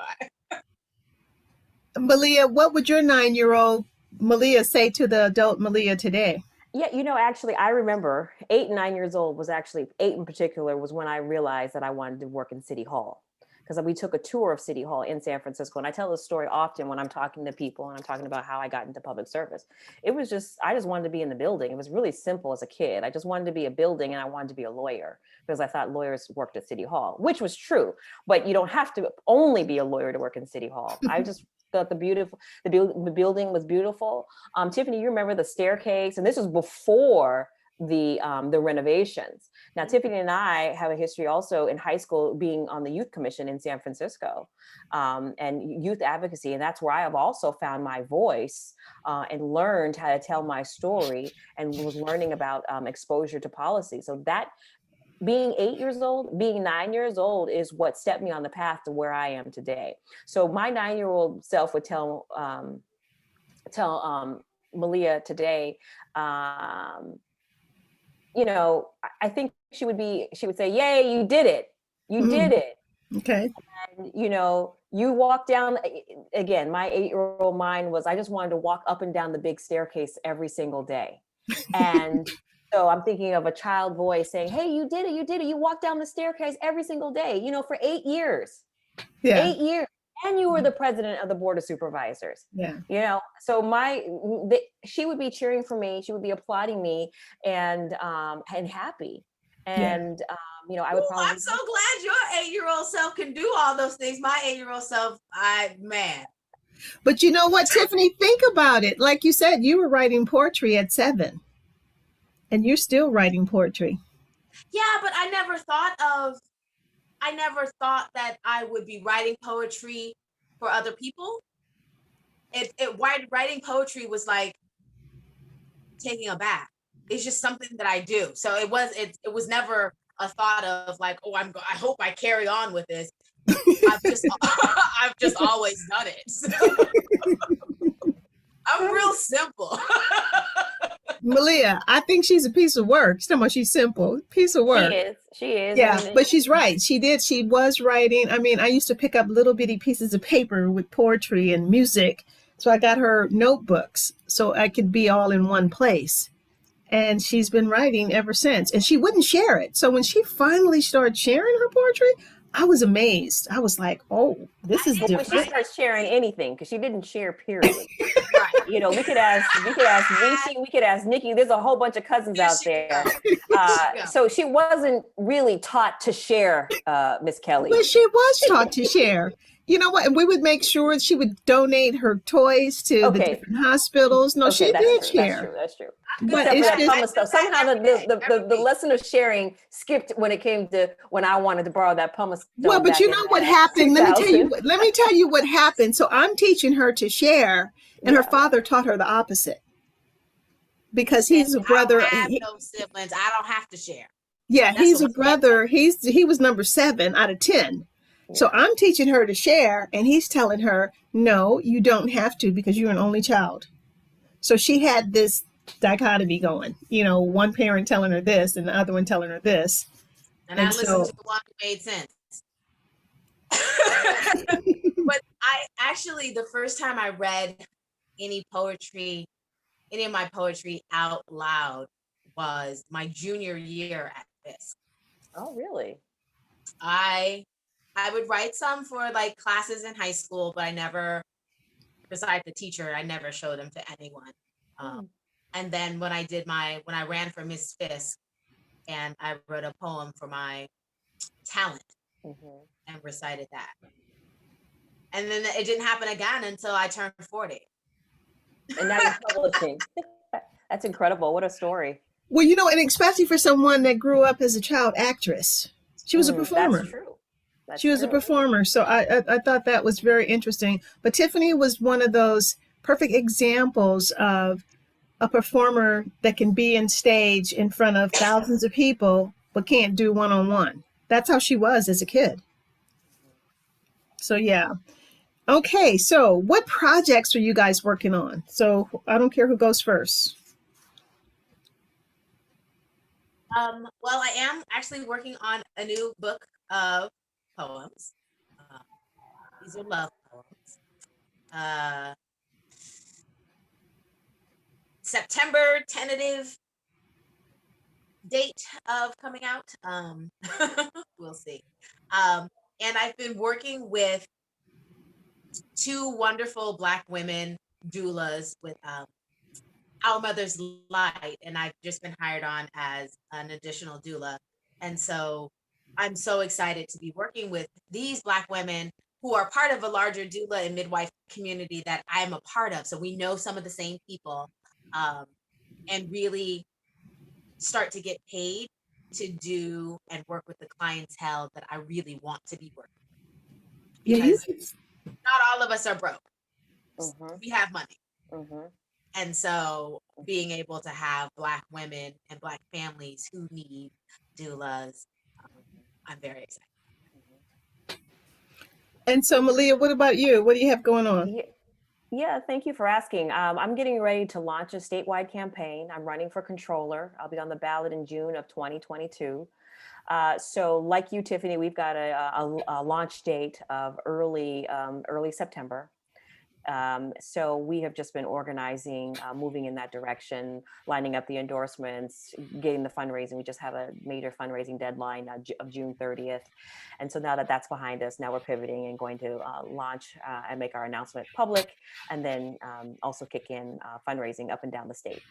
A: Malia, what would your 9-year-old Malia say to the adult Malia today?
B: Yeah, actually, I remember 8 and 9 years old was actually 8 in particular was when I realized that I wanted to work in City Hall, because we took a tour of City Hall in San Francisco. And I tell this story often when I'm talking to people and I'm talking about how I got into public service. It was just, I just wanted to be in the building. It was really simple as a kid. I just wanted to be a building and I wanted to be a lawyer because I thought lawyers worked at City Hall, which was true. But you don't have to only be a lawyer to work in City Hall. I just thought the building was beautiful. Tiffany, you remember the staircase, and this was before the renovations. Now, Tiffany and I have a history also in high school being on the youth commission in San Francisco, and youth advocacy, and that's where I have also found my voice and learned how to tell my story, and was learning about exposure to policy. So that being 8 years old, being 9 years old is what stepped me on the path to where I am today. So my 9-year-old self would tell Malia today, I think she would say, "Yay, you did it. You did it."
A: Okay.
B: And, you walk down, again, my 8-year-old mind was, I just wanted to walk up and down the big staircase every single day. And so I'm thinking of a child voice saying, "Hey, you did it. You did it. You walked down the staircase every single day, for 8 years,
A: Yeah.
B: 8 years. And you were the president of the board of supervisors."
A: Yeah.
B: So she would be cheering for me. She would be applauding me and happy. And, I would probably.
C: I'm so glad your 8-year-old self can do all those things. My 8-year-old self, man.
A: But you know what, Tiffany, think about it. Like you said, you were writing poetry at 7 and you're still writing poetry.
C: Yeah, but I never thought that I would be writing poetry for other people. Writing poetry was like taking a bath. It's just something that I do. So it was never a thought of like, oh, I hope I carry on with this. I've just always done it. So I'm real simple.
A: Malia, I think she's a piece of work. She's talking about she's simple. Piece of work.
B: She is.
A: Yeah, but she's right. She was writing. I mean, I used to pick up little bitty pieces of paper with poetry and music. So I got her notebooks so I could be all in one place. And she's been writing ever since. And she wouldn't share it. So when she finally started sharing her poetry, I was amazed. I was like, oh, this is different.
B: When she starts sharing anything, because she didn't share, period. Right. We could ask Vichy, we could ask Nikki. There's a whole bunch of cousins out there. So she wasn't really taught to share, Miss Kelly.
A: But she was taught to share. You know what? And we would make sure she would donate her toys to the different hospitals. No, she did share.
B: That's true.
A: But it's
B: just somehow the lesson of sharing skipped when it came to when I wanted to borrow that pumice stone.
A: Well, but you know what happened? Let me tell you what happened. So I'm teaching her to share, and her father taught her the opposite. Because he's a brother.
C: I have no siblings. I don't have to share.
A: Yeah, he's a brother. He was number 7 out of 10. So I'm teaching her to share, and he's telling her, no, you don't have to because you're an only child. So she had this dichotomy going, one parent telling her this and the other one telling her this.
C: And I listened to the one who made sense. But the first time I read any of my poetry out loud was my junior year at Fisk.
B: Oh, really?
C: I would write some for like classes in high school, but I never, besides the teacher, I never showed them to anyone. And then when I ran for Miss Fisk, and I wrote a poem for my talent and recited that. And then it didn't happen again until I turned 40.
B: And now you're publishing. That's incredible. What a story.
A: Well, and especially for someone that grew up as a child actress. She was a performer.
B: That's true.
A: She was a performer. So I thought that was very interesting. But Tiffany was one of those perfect examples of a performer that can be in stage in front of thousands of people, but can't do one-on-one. That's how she was as a kid. So, yeah. Okay. So what projects are you guys working on? So I don't care who goes first.
C: Well, I am actually working on a new book of poems. These are love poems. September tentative date of coming out. We'll see. And I've been working with two wonderful Black women doulas with Our Mother's Light, and I've just been hired on as an additional doula. And so I'm so excited to be working with these Black women who are part of a larger doula and midwife community that I'm a part of. So we know some of the same people, and really start to get paid to do and work with the clientele that I really want to be working with.
A: Yeah, you
C: Because not all of us are broke. We have money. And so being able to have Black women and Black families who need doulas, I'm very excited.
A: And so, Malia, what about you? What do you have going on?
B: Yeah, thank you for asking. I'm getting ready to launch a statewide campaign. I'm running for controller. I'll be on the ballot in June of 2022. So like you, Tiffany, we've got a launch date of early September. So we have just been organizing, moving in that direction, lining up the endorsements, getting the fundraising. We just have a major fundraising deadline of June 30th. And so now that that's behind us, now we're pivoting and going to launch and make our announcement public, and then also kick in fundraising up and down the state.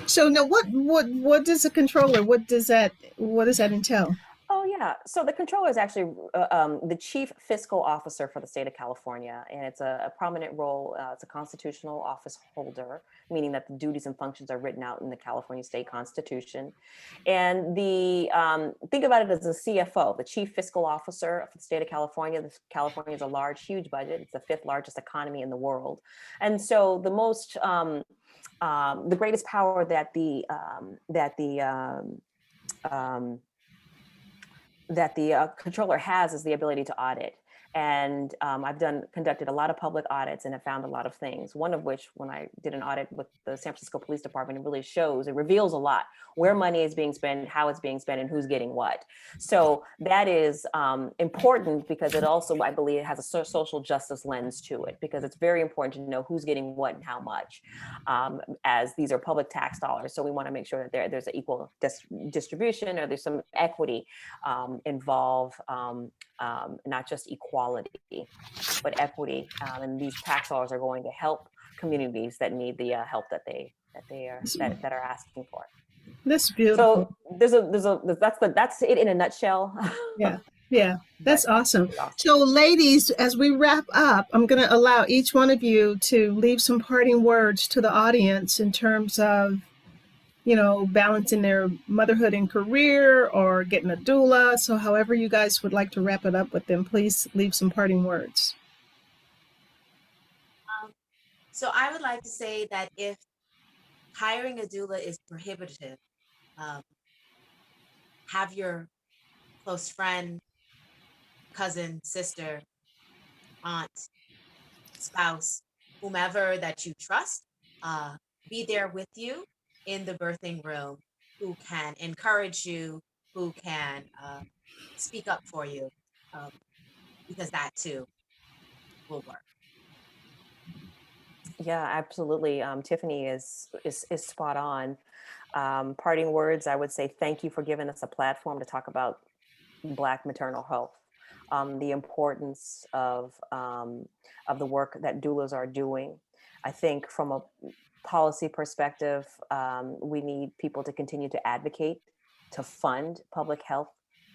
A: So now what does a controller, what does that entail?
B: Oh, yeah. So the controller is actually the chief fiscal officer for the state of California, and it's a prominent role. It's a constitutional office holder, meaning that the duties and functions are written out in the California state constitution. And think about it as a CFO, the chief fiscal officer for the state of California. California is a large, huge budget. It's the 5th largest economy in the world. And so the greatest power that the controller has is the ability to audit. And I've conducted a lot of public audits and have found a lot of things. One of which, when I did an audit with the San Francisco Police Department, it reveals a lot, where money is being spent, how it's being spent, and who's getting what. So that is important because it also, I believe, it has a social justice lens to it, because it's very important to know who's getting what and how much, as these are public tax dollars. So we want to make sure that there's an equal distribution, or there's some equity involved, not just equality, but equity. And these tax dollars are going to help communities that need the help that are asking for.
A: That's beautiful.
B: So that's it in a nutshell.
A: Yeah, that's awesome. So ladies, as we wrap up, I'm going to allow each one of you to leave some parting words to the audience in terms of, balancing their motherhood and career, or getting a doula. So however you guys would like to wrap it up with them, please leave some parting words.
C: So I would like to say that if hiring a doula is prohibitive, have your close friend, cousin, sister, aunt, spouse, whomever that you trust, be there with you in the birthing room, who can encourage you, who can speak up for you, because that too will work.
B: Yeah, absolutely. Tiffany is spot on. Parting words, I would say thank you for giving us a platform to talk about Black maternal health, the importance of the work that doulas are doing. I think from a policy perspective, we need people to continue to advocate, to fund public health,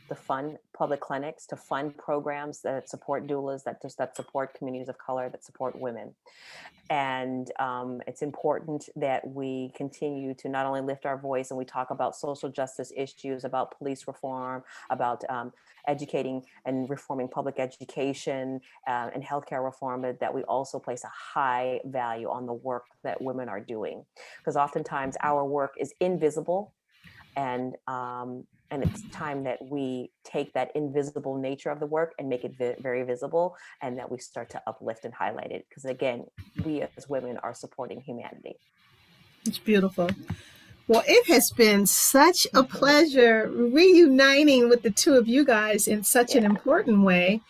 B: to fund public clinics, to fund programs that support doulas, that support communities of color, that support women. And it's important that we continue to not only lift our voice and we talk about social justice issues, about police reform, about educating and reforming public education and healthcare reform, but that we also place a high value on the work that women are doing. Because oftentimes our work is invisible, and it's time that we take that invisible nature of the work and make it very visible, and that we start to uplift and highlight it. Because again, we as women are supporting humanity.
A: It's beautiful. Well, it has been such a pleasure reuniting with the two of you guys in such an important way.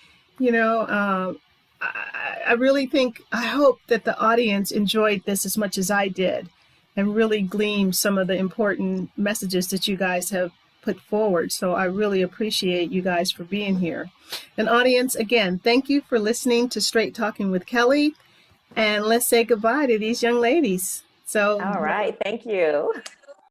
A: I really think, I hope that the audience enjoyed this as much as I did and really gleaned some of the important messages that you guys have put forward. So I really appreciate you guys for being here. And audience, again, thank you for listening to Straight Talking with Kelly. And let's say goodbye to these young ladies. So,
B: All right. Thank you.